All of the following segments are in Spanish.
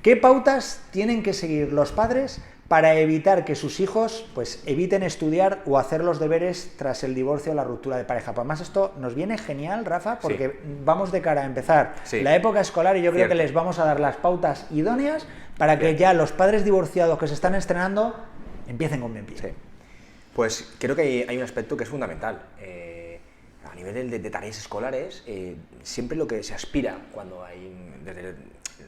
¿Qué pautas tienen que seguir los padres para evitar que sus hijos pues eviten estudiar o hacer los deberes tras el divorcio o la ruptura de pareja? Pues además esto nos viene genial, Rafa, porque vamos de cara a empezar la época escolar y yo creo que les vamos a dar las pautas idóneas para que ya los padres divorciados que se están estrenando empiecen con buen pie. Sí. Pues creo que hay un aspecto que es fundamental. A nivel de tareas escolares, siempre lo que se aspira cuando hay, desde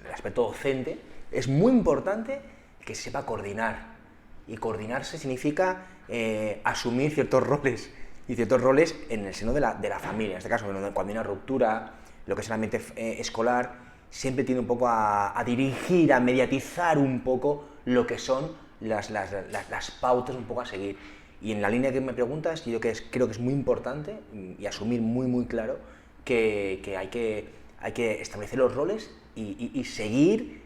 el aspecto docente, es muy importante que se sepa coordinar. Y coordinarse significa asumir ciertos roles, y ciertos roles en el seno de la familia. En este caso, cuando hay una ruptura, lo que es el ambiente escolar, siempre tiende un poco a dirigir, a mediatizar un poco lo que son las pautas un poco a seguir. Y en la línea que me preguntas, yo creo que es muy importante y asumir muy claro que hay que establecer los roles y seguir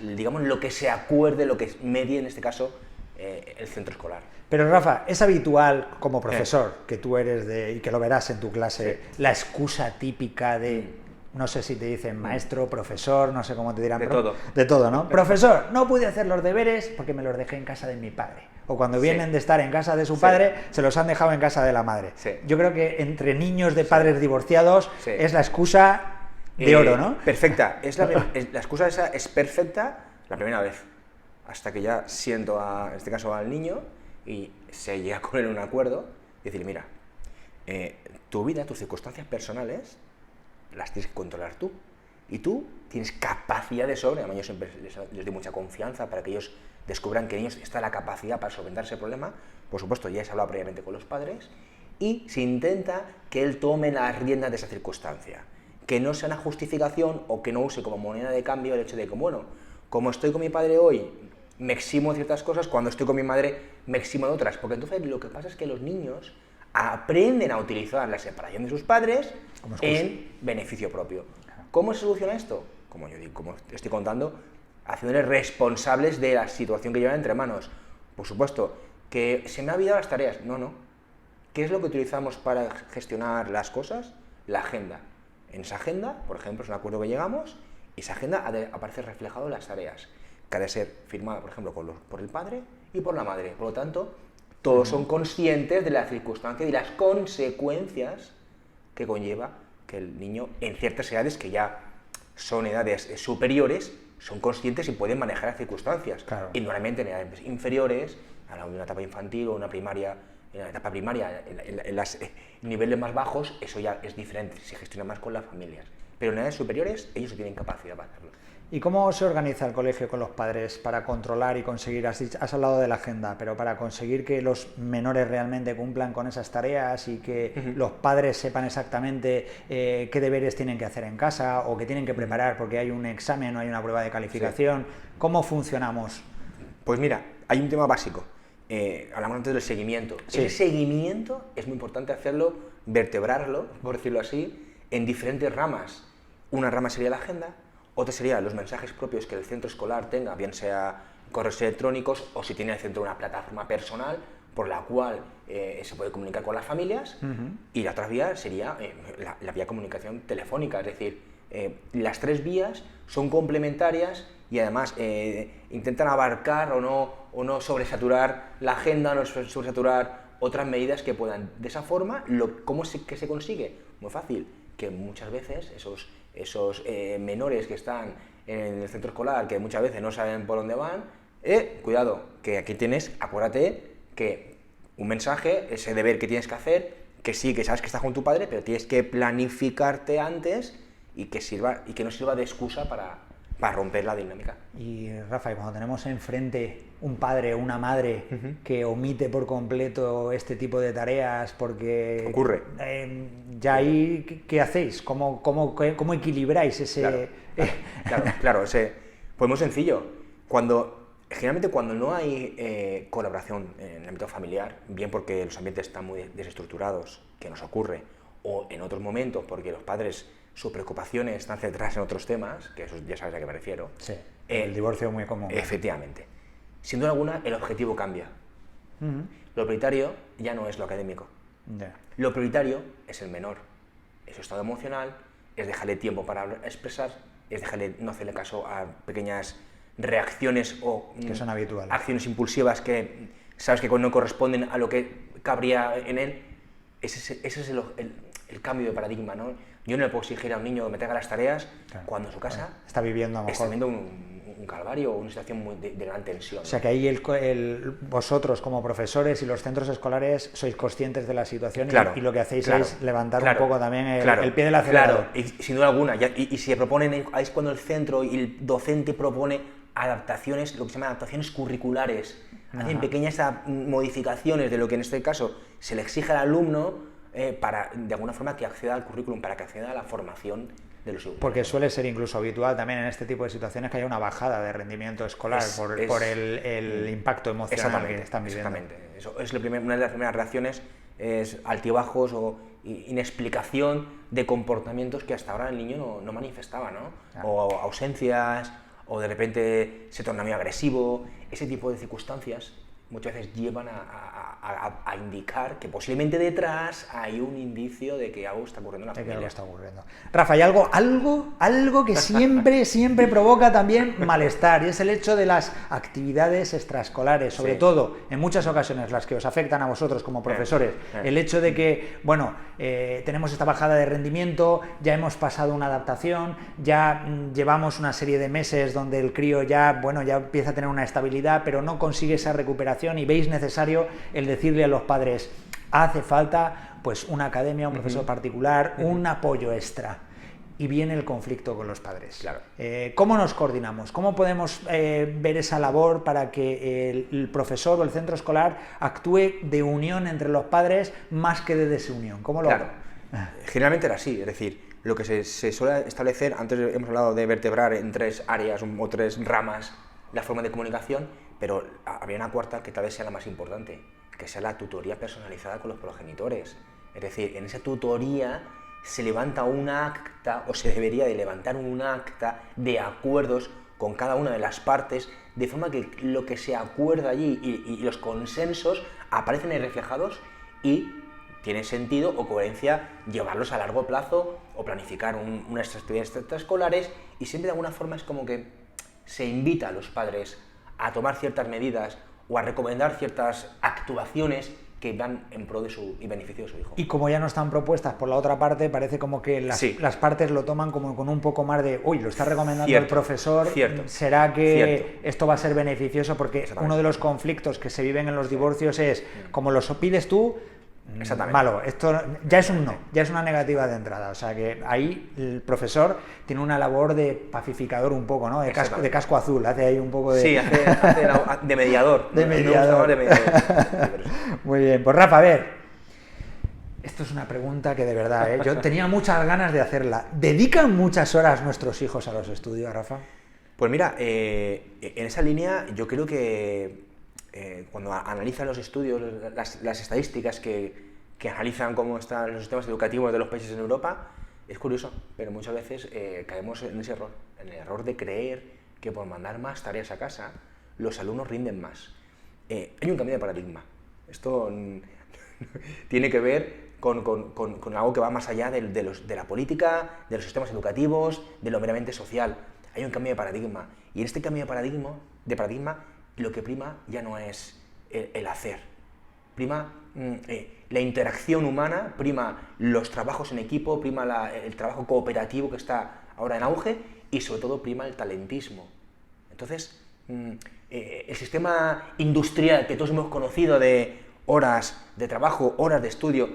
digamos, lo que se acuerde, lo que medie, en este caso, el centro escolar. Pero Rafa, es habitual como profesor, que tú eres y que lo verás en tu clase, la excusa típica de, no sé si te dicen maestro, profesor, no sé cómo te dirán. De todo, ¿no? Profesor, no pude hacer los deberes porque me los dejé en casa de mi padre. O cuando vienen de estar en casa de su padre, se los han dejado en casa de la madre. Yo creo que entre niños de padres divorciados es la excusa de oro, ¿no? Perfecta. La excusa esa es perfecta la primera vez. Hasta que ya siento, en este caso, al niño y se llega con él a un acuerdo y decirle, mira, tu vida, tus circunstancias personales, las tienes que controlar tú. Y tú tienes capacidad de sobra. Yo siempre les doy mucha confianza para que ellos descubran que en ellos está la capacidad para solventar ese problema. Por supuesto, ya se ha hablado previamente con los padres y se intenta que él tome las riendas de esa circunstancia. Que no sea una justificación o que no use como moneda de cambio el hecho de que, bueno, como estoy con mi padre hoy, me eximo de ciertas cosas, cuando estoy con mi madre me eximo de otras. Porque entonces lo que pasa es que los niños aprenden a utilizar la separación de sus padres en beneficio propio. ¿Cómo se soluciona esto? Como estoy contando, haciéndoles responsables de la situación que llevan entre manos. Por supuesto, que se me ha olvidado las tareas. No. ¿Qué es lo que utilizamos para gestionar las cosas? La agenda. En esa agenda, por ejemplo, es un acuerdo que llegamos, y esa agenda aparece reflejado en las tareas, que ha de ser firmada, por ejemplo, por el padre y por la madre. Por lo tanto, todos son conscientes de la circunstancia y las consecuencias que conlleva que el niño, en ciertas edades que ya son edades superiores, son conscientes y pueden manejar las circunstancias. Claro. Y normalmente en edades inferiores, a una etapa infantil o una primaria, en la etapa primaria, en los niveles más bajos, eso ya es diferente, se gestiona más con las familias. Pero en edades superiores, ellos sí tienen capacidad para hacerlo. ¿Y cómo se organiza el colegio con los padres para controlar y conseguir, has hablado de la agenda, pero para conseguir que los menores realmente cumplan con esas tareas y que los padres sepan exactamente qué deberes tienen que hacer en casa o qué tienen que preparar porque hay un examen o hay una prueba de calificación? ¿Cómo funcionamos? Pues mira, hay un tema básico. Hablamos antes del seguimiento. Ese seguimiento es muy importante hacerlo, vertebrarlo, por decirlo así, en diferentes ramas. Una rama sería la agenda, otra sería los mensajes propios que el centro escolar tenga, bien sea correos electrónicos o si tiene el centro una plataforma personal por la cual se puede comunicar con las familias. Y la otra vía sería la vía de comunicación telefónica, es decir, las tres vías son complementarias y además intentan abarcar o no sobresaturar la agenda, no sobresaturar otras medidas que puedan. De esa forma, ¿cómo se consigue? Muy fácil, que muchas veces esos menores que están en el centro escolar, que muchas veces no saben por dónde van, cuidado, que aquí acuérdate que un mensaje, ese deber que tienes que hacer, que sí, que sabes que estás con tu padre, pero tienes que planificarte antes y que no sirva de excusa para romper la dinámica. Y Rafa, cuando tenemos enfrente un padre o una madre que omite por completo este tipo de tareas porque... Ocurre. Ya ahí, ¿qué hacéis? ¿Cómo equilibráis ese...? Claro, pues muy sencillo. Generalmente cuando no hay colaboración en el ámbito familiar, bien porque los ambientes están muy desestructurados, que nos ocurre, o en otros momentos porque los padres, sus preocupaciones están centradas en otros temas, que eso ya sabes a qué me refiero. Sí, el divorcio muy común. Efectivamente. Sin duda alguna, el objetivo cambia. Lo prioritario ya no es lo académico. Lo prioritario es el menor, es su estado emocional, es dejarle tiempo para expresar, es no hacerle caso a pequeñas reacciones o que son habituales, acciones impulsivas que sabes que no corresponden a lo que cabría en él. Ese es el cambio de paradigma, ¿no? Yo no le puedo exigir a un niño que me traiga las tareas cuando en su casa está viviendo, a lo mejor, un calvario o una situación de gran tensión. O sea que ahí vosotros como profesores y los centros escolares sois conscientes de la situación, y lo que hacéis es levantar un poco también el pie del acelerador. Claro, y sin duda alguna. Y si proponen, ahí es cuando el centro y el docente propone adaptaciones, lo que se llama adaptaciones curriculares. Hacen pequeñas modificaciones de lo que en este caso se le exige al alumno para, de alguna forma, que acceda al currículum, para que acceda a la formación de los alumnos. Porque suele ser incluso habitual también en este tipo de situaciones que haya una bajada de rendimiento escolar por el impacto emocional que están viviendo. Exactamente. Eso es una de las primeras reacciones, es altibajos o inexplicación de comportamientos que hasta ahora el niño no manifestaba, ¿no? Claro. O ausencias, o de repente se torna muy agresivo. Ese tipo de circunstancias muchas veces llevan a indicar que posiblemente detrás hay un indicio de que algo está ocurriendo en la familia. Rafa, hay algo que siempre provoca también malestar, y es el hecho de las actividades extraescolares, sobre todo, en muchas ocasiones, las que os afectan a vosotros como profesores. El hecho de que, tenemos esta bajada de rendimiento, ya hemos pasado una adaptación, ya llevamos una serie de meses donde el crío ya empieza a tener una estabilidad, pero no consigue esa recuperación, y veis necesario el decirle a los padres: hace falta pues una academia, un profesor particular, un apoyo extra. Y viene el conflicto con los padres. Claro. ¿Cómo nos coordinamos? ¿Cómo podemos ver esa labor para que el profesor o el centro escolar actúe de unión entre los padres más que de desunión? ¿Cómo lo hago? Generalmente era así, es decir, lo que se suele establecer, antes hemos hablado de vertebrar en 3 áreas o 3 ramas la forma de comunicación, pero habría una cuarta que tal vez sea la más importante, que sea la tutoría personalizada con los progenitores. Es decir, en esa tutoría se levanta un acta, o se debería de levantar un acta de acuerdos con cada una de las partes, de forma que lo que se acuerda allí y los consensos aparecen ahí reflejados, y tiene sentido o coherencia llevarlos a largo plazo o planificar unas actividades extraescolares, y siempre de alguna forma es como que se invita a los padres a tomar ciertas medidas o a recomendar ciertas actuaciones que van en pro de y beneficio de su hijo. Y como ya no están propuestas por la otra parte, parece como que las partes lo toman como con un poco más de uy, lo está recomendando el profesor, ¿será que esto va a ser beneficioso? Porque uno de los conflictos que se viven en los divorcios es, como lo pides tú, malo, esto ya es un no, ya es una negativa de entrada. O sea que ahí el profesor tiene una labor de pacificador un poco, ¿no? De casco azul, hace ahí un poco de... Sí, hace de mediador. De mediador. Muy bien, pues Rafa, a ver, esto es una pregunta que de verdad, yo tenía muchas ganas de hacerla. ¿Dedican muchas horas nuestros hijos a los estudios, Rafa? Pues mira, en esa línea yo creo que cuando analizan los estudios, las estadísticas que analizan cómo están los sistemas educativos de los países en Europa, es curioso, pero muchas veces caemos en ese error, en el error de creer que por mandar más tareas a casa los alumnos rinden más. Hay un cambio de paradigma. Esto tiene que ver con algo que va más allá de la política, de los sistemas educativos, de lo meramente social. Hay un cambio de paradigma, y en este cambio de paradigma lo que prima ya no es el hacer, prima la interacción humana, prima los trabajos en equipo, prima el trabajo cooperativo que está ahora en auge, y sobre todo prima el talentismo. Entonces, el sistema industrial que todos hemos conocido de horas de trabajo, horas de estudio,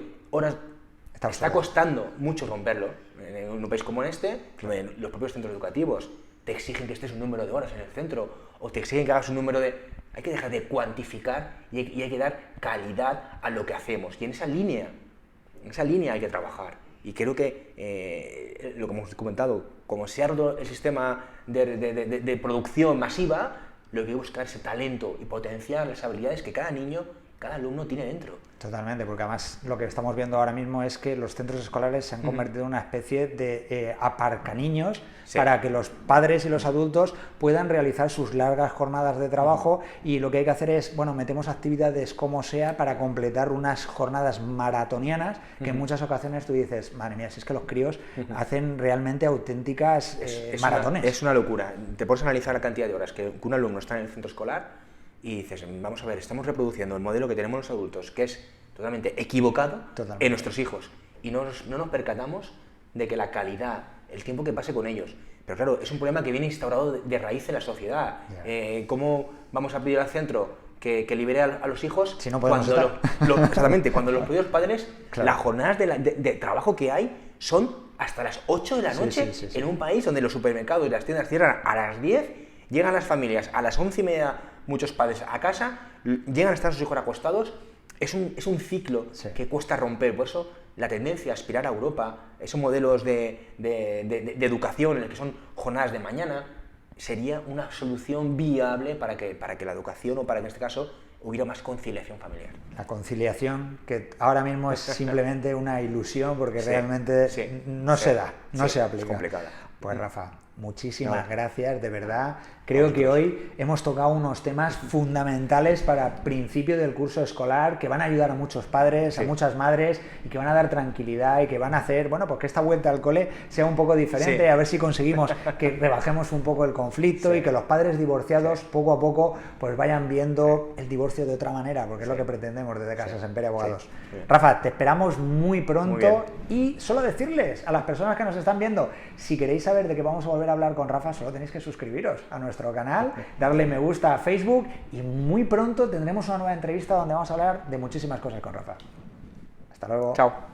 está costando mucho romperlo. En un país como este, los propios centros educativos te exigen que estés un número de horas en el centro, o te exigen que hagas un número de... Hay que dejar de cuantificar y hay que dar calidad a lo que hacemos. Y en esa línea hay que trabajar. Y creo que, lo que hemos comentado, como se ha roto el sistema de producción masiva, lo que hay que buscar es ese talento y potenciar las habilidades que cada niño cada alumno tiene dentro. Totalmente, porque además lo que estamos viendo ahora mismo es que los centros escolares se han convertido en una especie de aparcaniños para que los padres y los adultos puedan realizar sus largas jornadas de trabajo, y lo que hay que hacer es, bueno, metemos actividades como sea para completar unas jornadas maratonianas que en muchas ocasiones tú dices, madre mía, si es que los críos hacen realmente auténticas maratones. Es una locura. Te pones a analizar la cantidad de horas que un alumno está en el centro escolar y dices, vamos a ver, estamos reproduciendo el modelo que tenemos los adultos, que es totalmente equivocado en nuestros hijos, y no nos percatamos de que la calidad, el tiempo que pase con ellos, pero claro, es un problema que viene instaurado de raíz en la sociedad. ¿Cómo vamos a pedir al centro que libere a los hijos si no podemos exactamente, cuando los propios padres, las jornadas de trabajo que hay son hasta las 8 de la noche en un país donde los supermercados y las tiendas cierran a las 10, llegan las familias a las 11:30, muchos padres a casa, llegan a estar sus hijos acostados. Es un ciclo que cuesta romper. Por eso la tendencia a aspirar a Europa, esos modelos de educación en el que son jornadas de mañana, sería una solución viable para que la educación, o para que en este caso hubiera más conciliación familiar. La conciliación, que ahora mismo es simplemente una ilusión, porque realmente no se da, no se aplica. Es complicada. Pues Rafa, muchísimas gracias, de verdad. Creo que hoy hemos tocado unos temas fundamentales para principio del curso escolar, que van a ayudar a muchos padres, a muchas madres, y que van a dar tranquilidad y que van a hacer, bueno, pues que esta vuelta al cole sea un poco diferente, a ver si conseguimos que rebajemos un poco el conflicto y que los padres divorciados poco a poco pues vayan viendo el divorcio de otra manera, porque es lo que pretendemos desde Casas Empere Abogados. Rafa, te esperamos muy pronto, y solo decirles a las personas que nos están viendo, si queréis saber de qué vamos a volver a hablar con Rafa, solo tenéis que suscribiros a nuestro canal, darle me gusta a Facebook, y muy pronto tendremos una nueva entrevista donde vamos a hablar de muchísimas cosas con Rafa. Hasta luego. Chao.